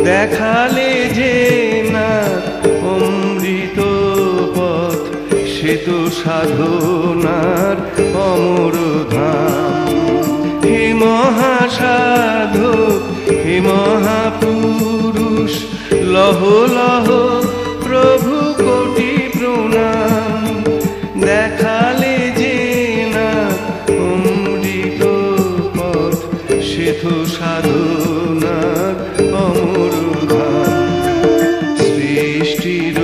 দেখালে যে না অমৃত পথ, সে তো সাধনার অমর ধাম। হে মহাসাধক, হে মহাপুরুষ, লহ লহ প্রভু কোটি প্রণাম। দেখালে যে না অমৃত পথ, সে তো সাধনার অমর ধাম। সৃষ্টির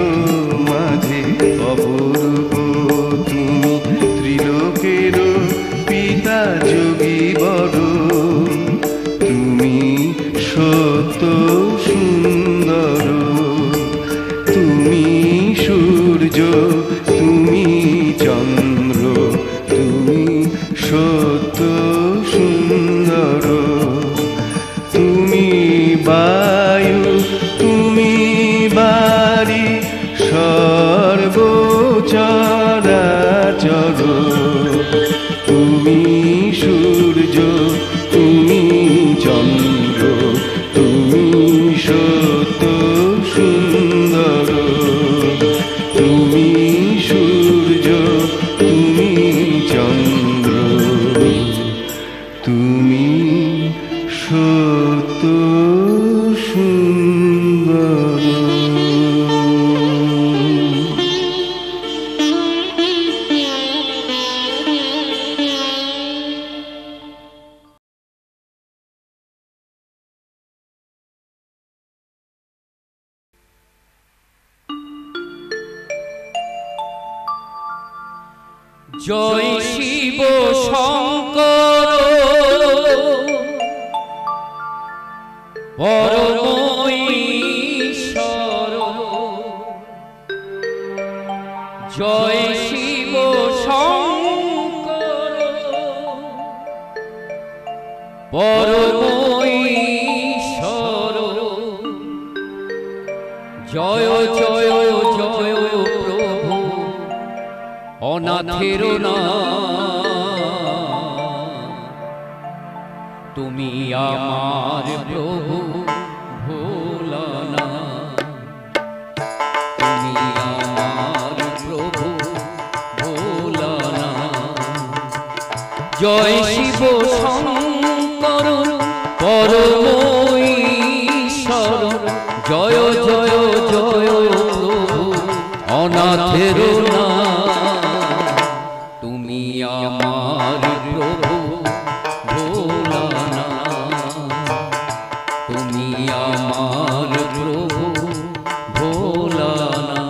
মাঝে অপরূপ তুমি, ত্রিলোকের পিতা যোগী বড়। তুমি সত্য সুন্দর, তুমি সূর্য, তুমি চন্দ্র, তুমি সত্য সুন্দর। তুমি বায়ু, তুমি বাড়ি, সর্বচরাচর। তুমি সূর্য, তুমি চন্দ্র, তুমি সত্য সুন্দর। তুমি সূর্য, তুমি চন্দ্র, তুমি সত্য সুন্দর। জয় শিব শঙ্কর পরম ঈশ্বর, জয় শিব শঙ্কর পরম ঈশ্বর, জয় জয় জয় প্রভু অনাথের তুমি আমার প্রভু ভোলানাথ, তুমি আমার প্রভু ভোলানাথ। জয় শিব শঙ্কর পরম ঈশ্বর, জয় জয় জয় প্রভু অনাথের তুমি আমার প্রভু ভোলানাথ, তুমি আমার প্রভু ভোলানাথ।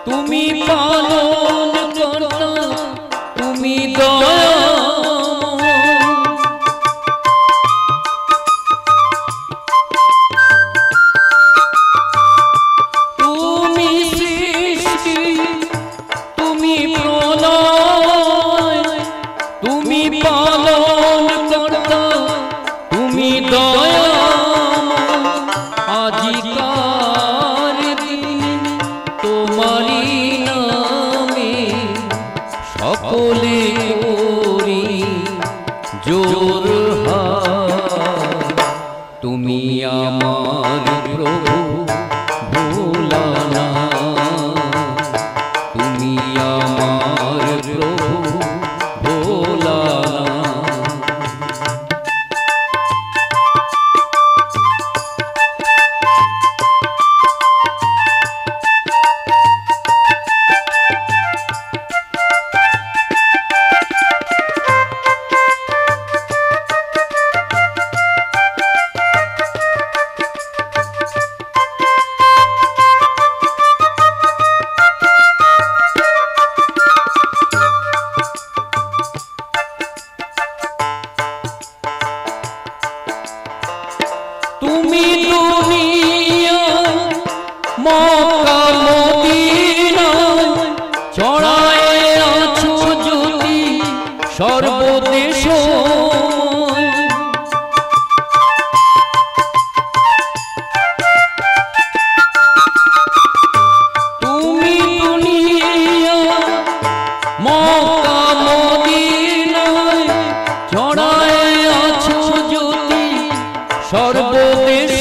তুমি পালন কর্তা, তুমি দয়াময়, তুমি সৃষ্টি, তুমি প্রলয়, তুমি পালন কর্তা, তুমি দয়াময়। আজিকার দিন তোমারি নামে সকলে করি জোরহার, তুমি আমার প্রভু ভোলানাথ, তুমি আমার প্রভু ভোলানাথ। তুমি দুনিয়া মক্কা মদিনায় ছড়ায় আছো জ্যোতি সর্বদেশময়, তুমি দুনিয়া মক্কা মদিনায় ছড়ায় আছো জ্যোতি সর্বদেশ,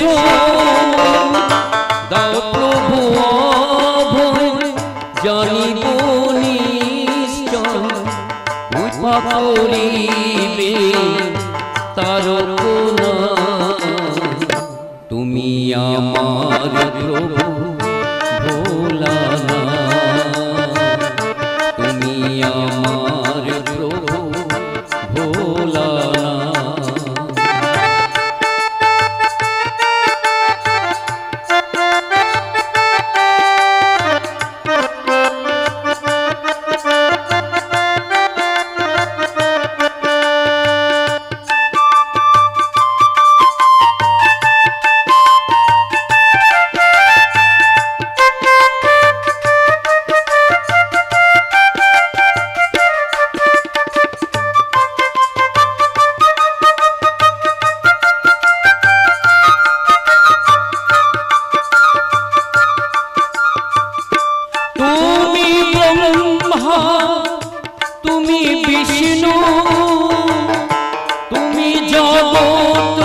দাও প্রভু অভয় জানিব নিশ্চয়, কৃপা করিবে তারকনা, তুমি আমার প্রভু ভোলানাথ, তুমি আমার প্রভু ভোলানাথ। তুমি বিষ্ণু, তুমি জগৎ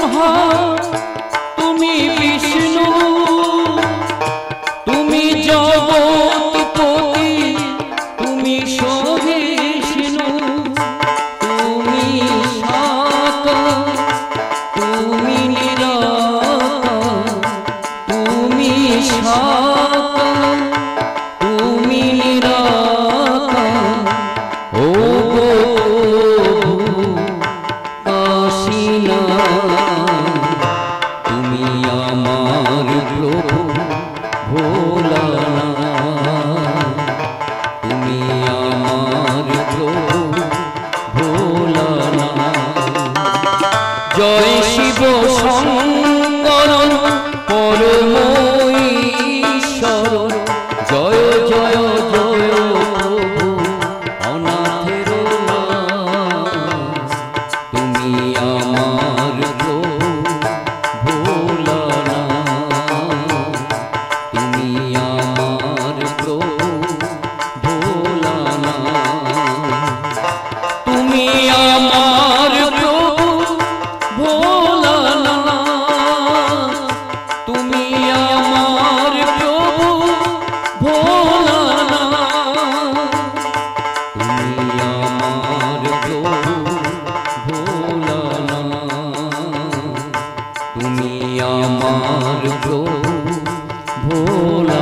ব্রহ্মা, তুমি বিষ্ণু, তুমি জগৎপতি, তুমি সহিষ্ণু, তুমি সাকার, তুমি নিরাকার, তুমি সাকার, তুমি নিরাকার। ও গো কাশীনা, তুমি আমার প্রভু ভোলানাথ, তুমি আমার প্রভু ভোলানাথ। জয় শিব শঙ্কর পরম ঈশ্বর, জয় জয় জয় প্রভু অনাথের নাথ, তুমি আমার প্রভু ভোলানাথ, তুমি আমার প্রভু ভোলানাথ, তুমি আমার প্রভু ভোলানাথ, তুমি আমার প্রভু ভোলানাথ, তুমি আমার প্রভু ভোলানাথ, তুমি আমার প্রভু ভোলানাথ।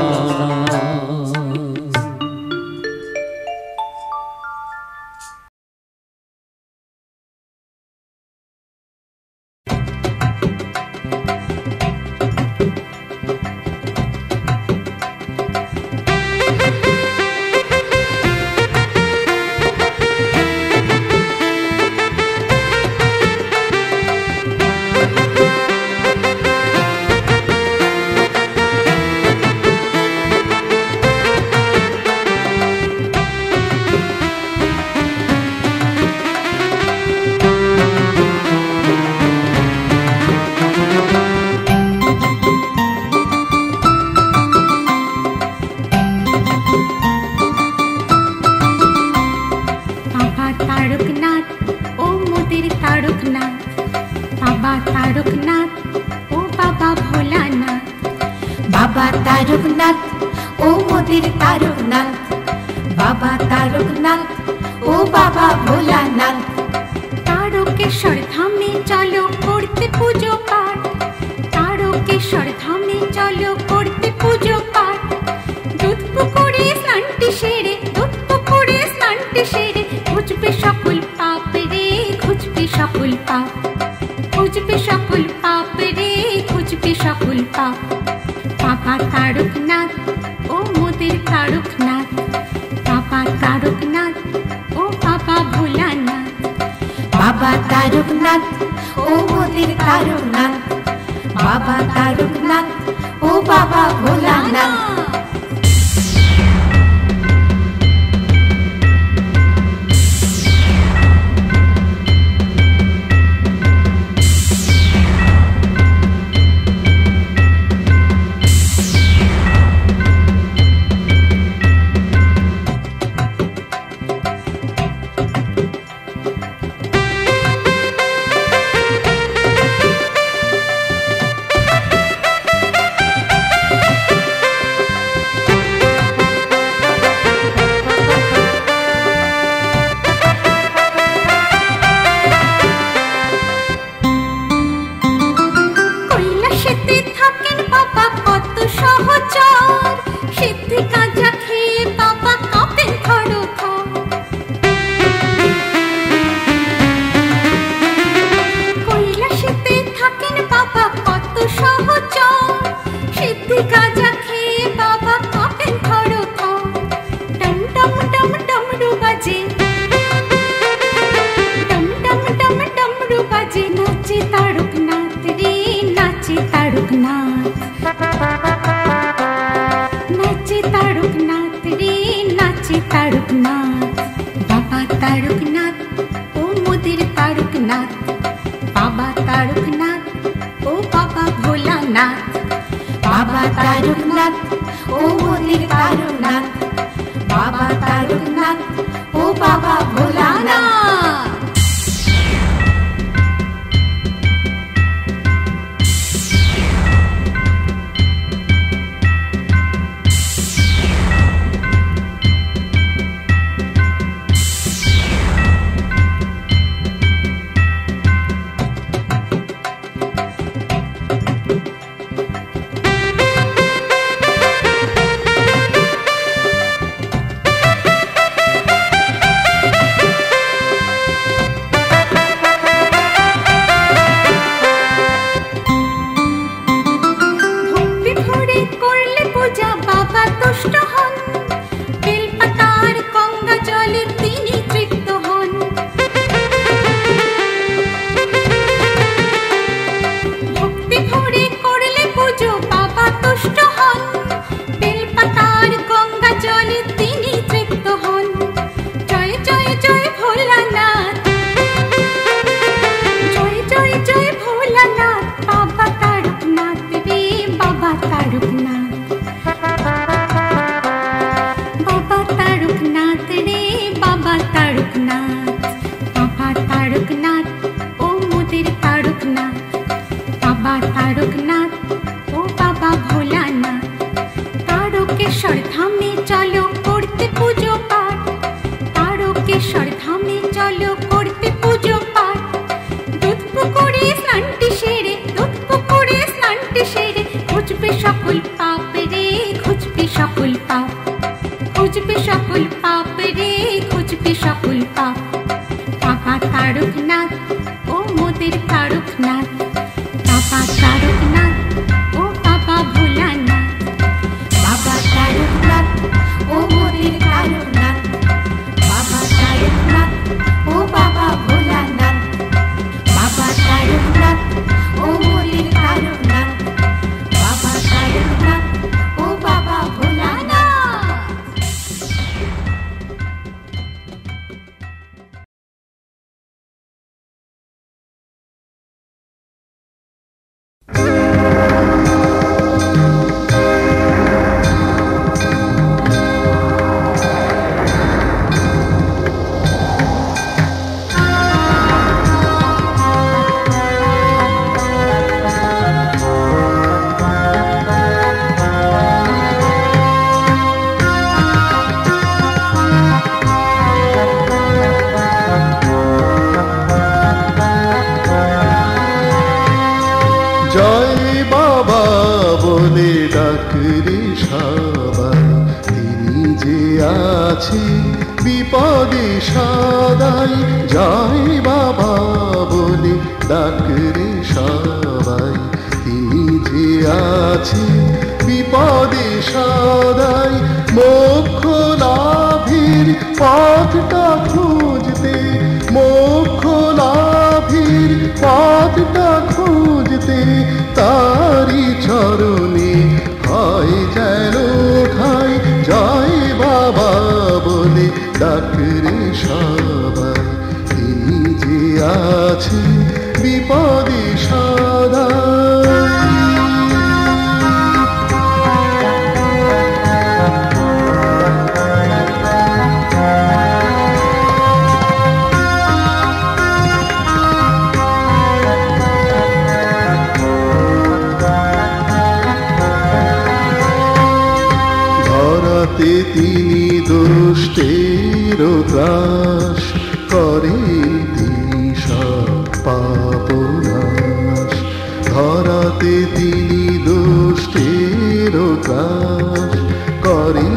बाबा तारकनाथ ओ मोदिर तारकनाथ, बाबा तारकनाथ ओ बाबा भोलानाथ। तारकेश्वर धामे चलो करते पूजो पाठ, तारकेश्वर धामे चलो करते पूजो पाठ। दूध पुकुरे स्नानटी सेरे, दूध पुकुरे स्नानटी सेरे, घुचबे सकल पाप रे, घुचबे सकल पाप, घुचबे सकल पाप रे, घुचबे सकल पाप। बाबा तारकनाथ ओ मोदिर तारकनाथ, बाबा तारकनाथ ओ बाबा भोलानाथ। बाबा तारकनाथ ओ मोदिर तारकनाथ, बाबा तारकनाथ ओ बाबा भोलानाथ। बाबा तारकनाथ ओ मोदिर तारकनाथ, बाबा तारकनाथ ओ बाबा भोलानाथ। পুকুরে স্নানটি সেরে, দুধ পুকুরে স্নানটি সেরে, ঘুচবে সকল পাপ রে, ঘুচবে সকল পাপ, ঘুচবে সকল পাপ রে, ঘুচবে সকল পাপ। বাবা তারকনাথ ও মোদের তারকনাথ, বাবা তারকনাথ ও বাবা ভোলানাথ, বাবা তারকনাথ ও মোদের তারকনাথ, বাবা তারকনাথ ও বাবা ভোলানাথ, বাবা তারকনাথ ও মোদের তারকনাথ, বাবা তারকনাথ ও বাবা ভোলানাথ। জয় বাবা বলে ডাকরে সবাই, তিনি যে আছে বিপদে সদাই। জয় বাবা বলে ডাকরে সবাই, তিনি যে আছে বিপদে সদাই। মোক্ষ লাভের পথটা খুঁজতে, মোক্ষ লাভের পথটা খুঁজতে, তারি চরণে হয় যেন ঠাই। জয় বাবা বলে ডাকরে সবাই, তিনি যে আছে বিপদে সদাই। ধরাতে তিনি দুষ্টের ত্রাস, করেন তিনি সব পাপ নাশ। ধরাতে তিনি দুষ্টের ত্রাস, করেন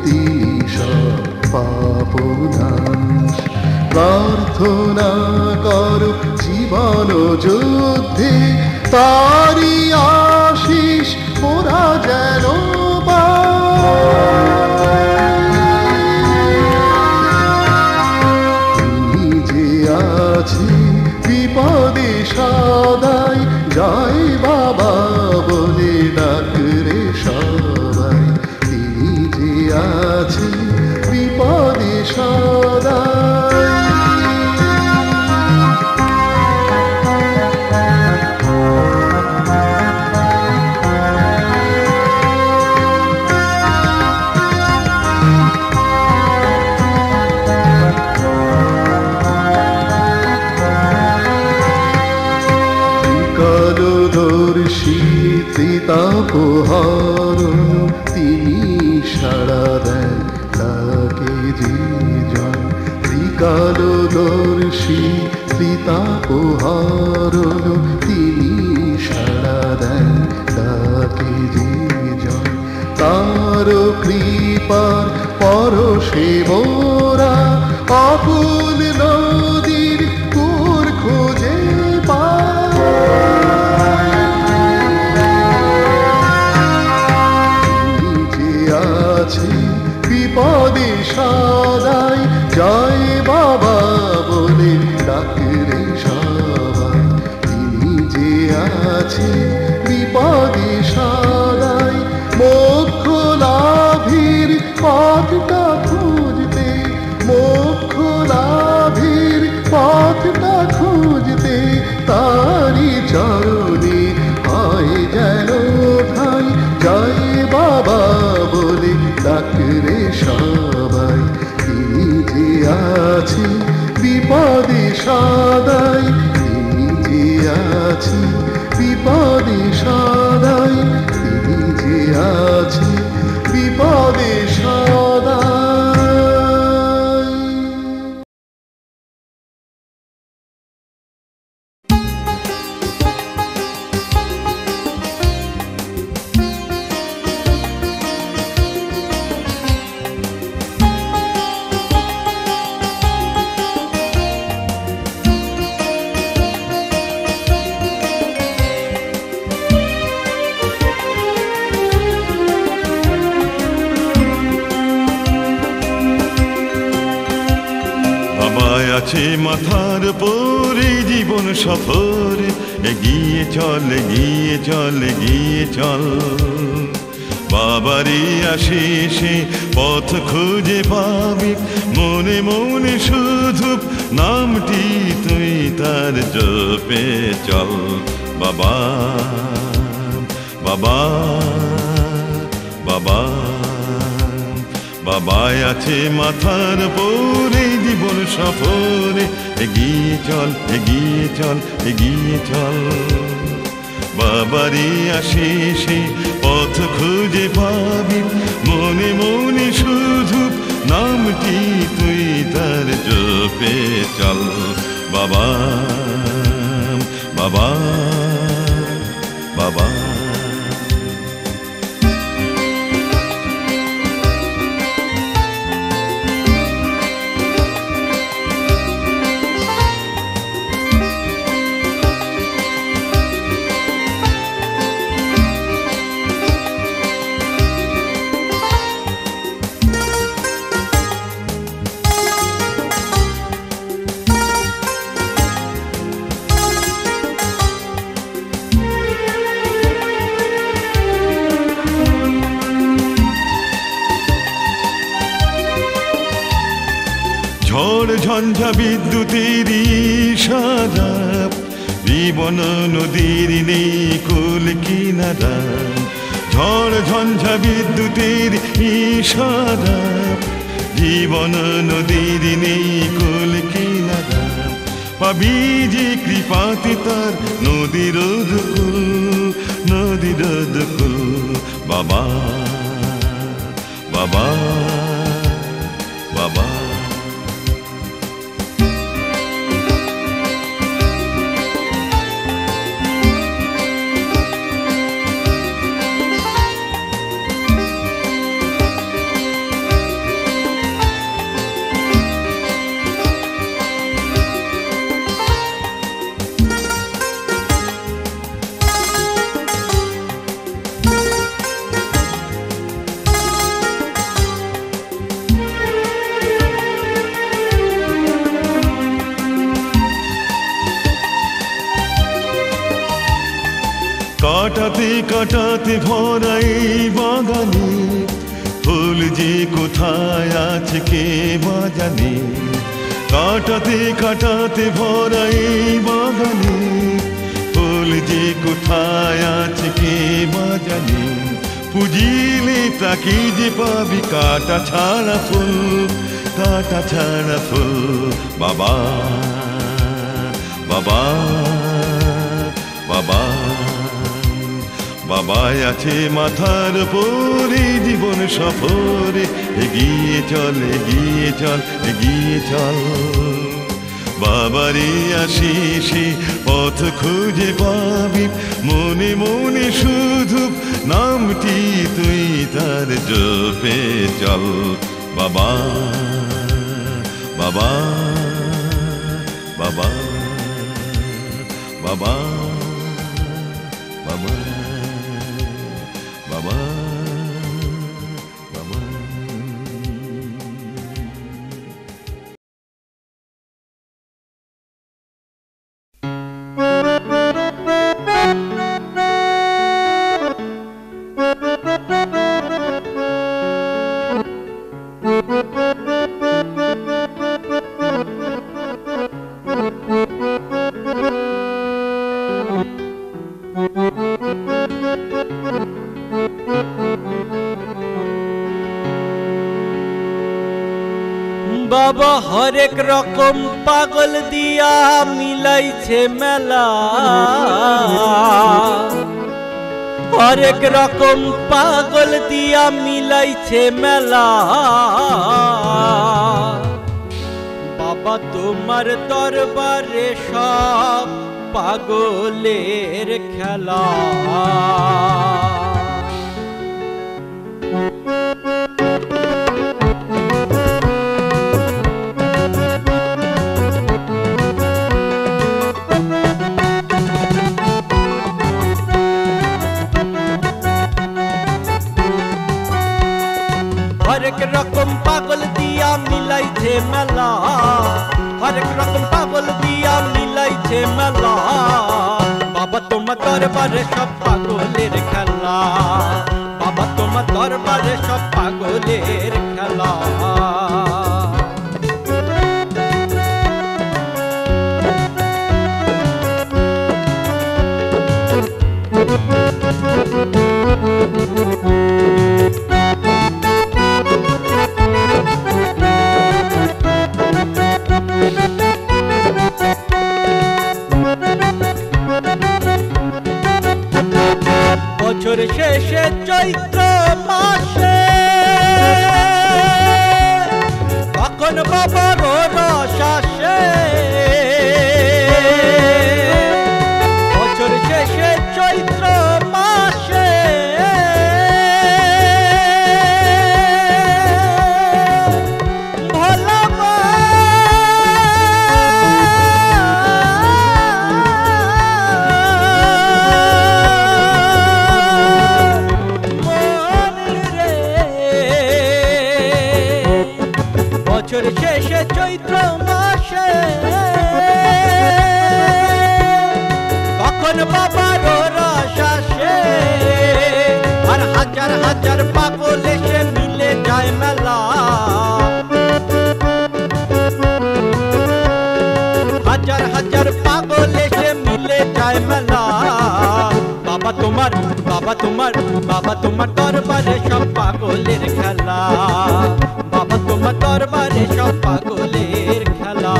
তিনি সব পাপ নাশ। প্রার্থনা করো জীবন যুদ্ধে, তারি আশিস ওরা যেন বিপদে সদাই। জয় বাবা বলে ডাকরে সবাই, তিনি যে আছে বিপদে সদাই। ত্রিতাপহরণ তিনি সাড়া দেন তাকে যে জন। ত্রিকালদর্শী ত্রিতাপহরণ তিনি সাড়া দেন তাকে যে জন। তার কৃপার পরশে মোরা অকুল নদীর কুর খোঁজে বিপদে সদাই। জয় বাবা বলে ডাকরে সবাই, তিনি যে আছে বিপদে সদাই। মোক্ষ লাভের পথটা খুঁজতে, মোক্ষ লাভের পথটা খুঁজতে, তারি চরণে হয় যেন ঠাই। জয় বাবা বলে ডাকরে সবাই, তিনি যে আছে বিপদে সদাই, তিনি যে আছে বিপদে সদাই, তিনি যে আছে বিপদে সদাই। আছে মাথার পরে জীবন সফরে এগিয়ে চল এগিয়ে চল এগিয়ে চল বাবারি আশিসে পথ খুঁজে পাবি মনে মনে শুধু নামটি তুই তার জপে চল বাবা বাবা বাবা বাবা আছে মাথার পরে জীবন সফরে এগিয়ে চল এগিয়ে চল এগিয়ে চল বাবারি আশিসে পথ খুঁজে পাবি মনে মনে শুধু নামটি তুই তার জপে চল বাবা বাবা বাবা ঝড় ঝঞ্ঝা বিদ্যুতের ইশারা জীবন নদীর নেই কুল কিনারা ঝড় ঝঞ্ঝা বিদ্যুতের ইশারা জীবন নদীর নেই কুল কিনারা পাবি যে কৃপাতে তার নদীর দুকুল বাবা বাবা বাবা কাটাতে কাটাতে ভরাই বাগানে ফুল যে কোথায় আছে কে বাজানে কাটাতে কাটাতে ভরাই বাগানে ফুল যে কোথায় আছে কে বাজানে পুজিলে তাকে যে পাবি কাটা ছাড়া ফুল বাবা বাবা বাবা বাবা আছে মাথার পরে জীবন সফরে এগিয়ে চল এগিয়ে চল এগিয়ে চল বাবারি আশিসে পথ খুঁজে পাবি মনে মনে শুধু নামটি তুই তার জপে চল বাবা বাবা বাবা বাবা বাবা বাবা বাবা বাবা হরেক রকম পাগল দিয়া মিলাইছে মেলা হরেক রকম পাগল দিয়া মিলাইছে মেলা বাবা তোমার দরবারে সব পাগলের খেলা हरेक रकम पागल दिया मिलाइছে মেলা हरेक মেলা বাবা তোমার দরবারে সব পাগলের খেলা বাবা তোমার দরবারে সব পাগলের খেলা বছর শেষে চৈত্র মাসে তখন বাবার রস আসে বছর শেষে চৈত্র মাসে ভোলা মা বছর শেষে চৈত্র মাসে তখন বাবার রস আসে আর হাজার হাজার পাগল এসে মিলে যায় মেলা হাজার হাজার পাগল এসে মিলে যায় মেলা বাবা তোমার দরবারে সব পাগলের খেলা বাবা তোমার দরবারে সব পাগলের খেলা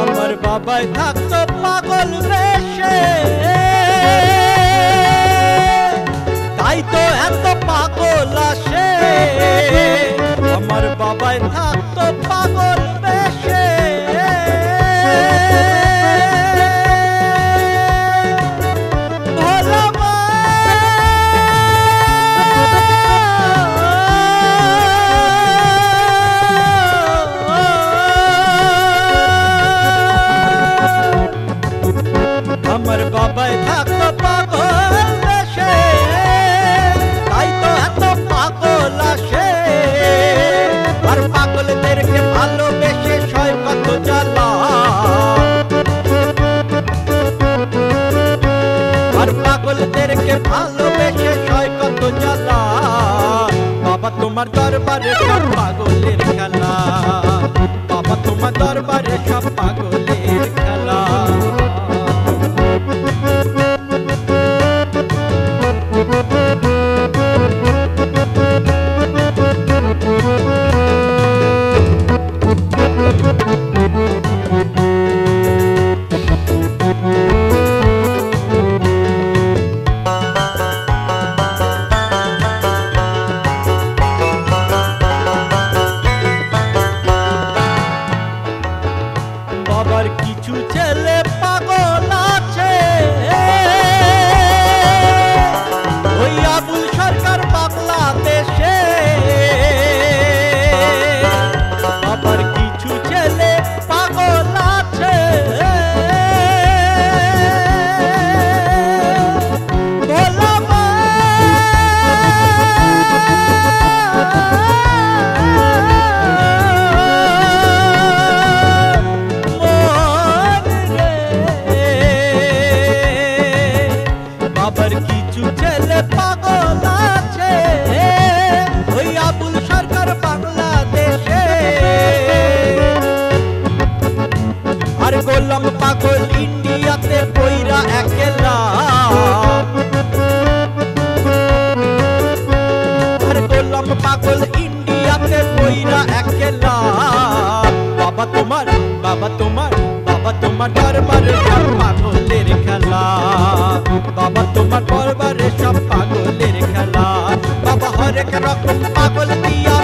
আমার বাবাই থাকতো পাগল বেশে তাই তো এত পাগল আসে আমার বাবাই থাকতো পাগল বেশে ভোলা মা আমার বাবাই থাকতো পাগল বেশে তাই তো এত পাগল আসে আর পাগলদেরকে ভালোবেসে সয় কত জ্বালা আর পাগলদেরকে ভালোবেসে সয় কত জ্বালা বাবা তোমার দরবারে সব পাগলের খেলা বাবা তোমার দরবারে সব পাগলের খেলা বাবার কিছু ছেলে পাগল আছে ওই আবুল সরকার বাংলাদেশে বাবার কিছু ছেলে পাগল আছে ভোলা মা বাবার কিছু ছেলে পাগল আছে ওই আবুল সরকার বাংলাদেশে আর গোলাম পাগল ইন্ডিয়াতে পইরা একলা আর গোলাম পাগল ইন্ডিয়াতে পইরা একলা বাবা তোমার দরবারে সব পাগলের খেলা বাবা তোমার দরবারে সব পাগলের খেলা বাবা হরেক রকম পাগল দিয়া